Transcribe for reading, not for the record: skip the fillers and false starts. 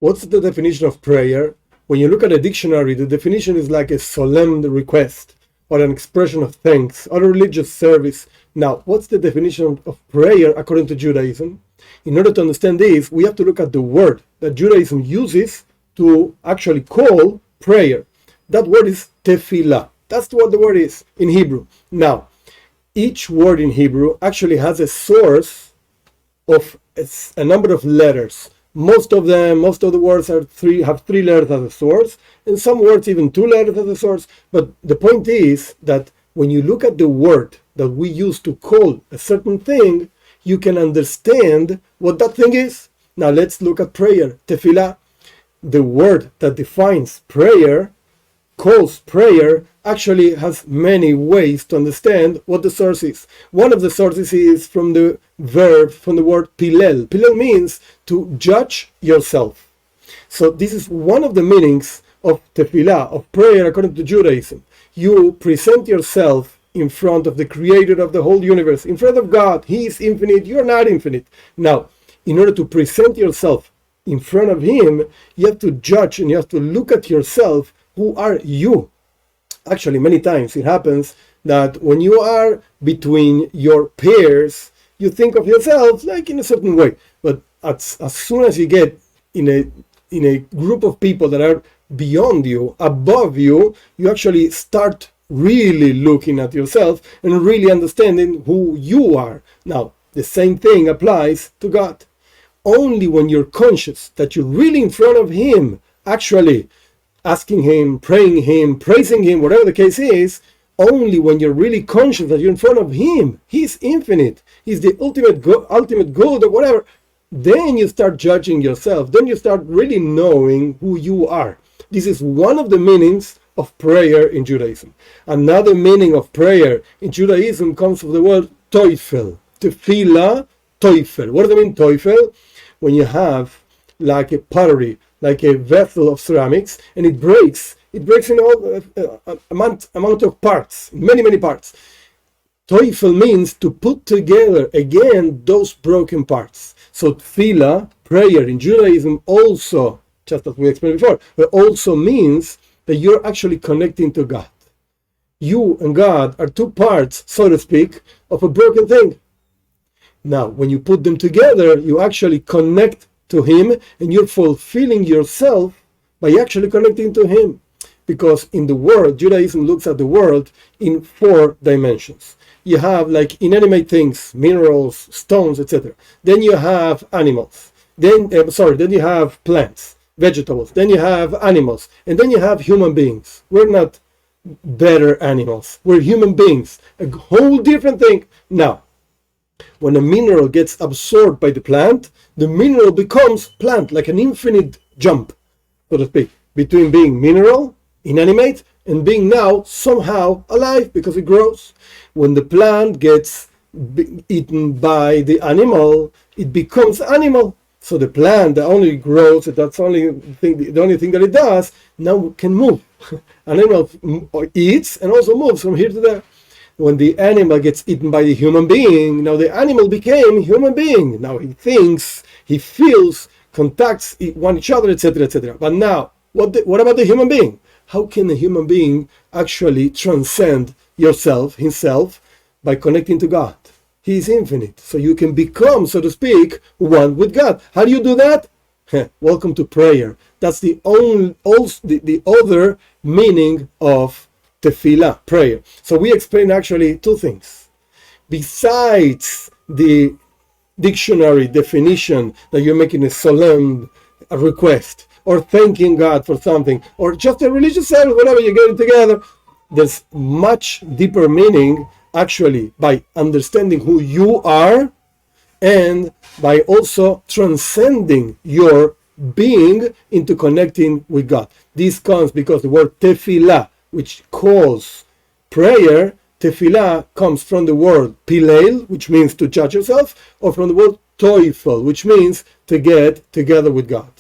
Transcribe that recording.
What's the definition of prayer? When you look at a dictionary, the definition is like a solemn request or an expression of thanks or a religious service. Now, what's the definition of prayer according to Judaism? In order to understand this, we have to look at the word that Judaism uses to actually call prayer. That word is tefillah. That's what the word is in Hebrew. Now, each word in Hebrew actually has a source of a number of letters. Most of the words have three letters as a source, and some words even 2 letters as a source. But the point is that when you look at the word that we use to call a certain thing, you can understand what that thing is. Now let's look at prayer, tefillah. The word that defines prayer, calls prayer, actually has many ways to understand what the source is. One of the sources is from the word pilel. Pilel means to judge yourself. So this is one of the meanings of tefillah, of prayer according to Judaism. You present yourself in front of the creator of the whole universe, in front of God. He is infinite, you're not infinite. Now, in order to present yourself in front of him, you have to judge and you have to look at yourself. Who are you? Actually, many times it happens that when you are between your peers, you think of yourself like in a certain way. But as soon as you get in a group of people that are beyond you, above you, you actually start really looking at yourself and really understanding who you are. Now, the same thing applies to God. Only when you're conscious that you're really in front of him, actually asking him, praying him, praising him, whatever the case is, only when you're really conscious that you're in front of him, he's infinite, he's the ultimate good or whatever, then you start judging yourself, then you start really knowing who you are. This is one of the meanings of prayer in Judaism. Another meaning of prayer in Judaism comes from the word teufel, tefillah, teufel. What does it mean, teufel? When you have like a pottery, like a vessel of ceramics, and it breaks in all amount of parts, many parts. Teufel means to put together again those broken parts. So tefillah, prayer in Judaism, also, just as we explained before, but also means that you're actually connecting to God. You and God are 2 parts, so to speak, of a broken thing. Now, when you put them together, you actually connect to him, and you're fulfilling yourself by actually connecting to him. Because in the world, Judaism looks at the world in 4 dimensions. You have like inanimate things, minerals, stones, etc. Then you have animals. Then you have plants, vegetables. Then you have animals, and then you have human beings. We're not better animals. We're human beings. A whole different thing. Now, when a mineral gets absorbed by the plant, the mineral becomes plant, like an infinite jump, so to speak, between being mineral, inanimate, and being now somehow alive because it grows. When the plant gets eaten by the animal, it becomes animal. So the plant that only grows, that's the only thing that it does, now can move. An animal eats and also moves from here to there. When the animal gets eaten by the human being, now the animal became human being. Now he thinks, he feels, contacts each other, etc., etc. But now, what about the human being? How can a human being actually transcend himself, by connecting to God? He is infinite. So you can become, so to speak, one with God. How do you do that? Welcome to prayer. That's the other meaning of tefillah, prayer. So we explain actually 2 things. Besides the dictionary definition that you're making a solemn request, or thanking God for something, or just a religious service, whatever, you're getting together, there's much deeper meaning actually by understanding who you are and by also transcending your being into connecting with God. This comes because the word tefillah, which calls prayer, tefillah comes from the word pilel, which means to judge yourself, or from the word teufel, which means to get together with God.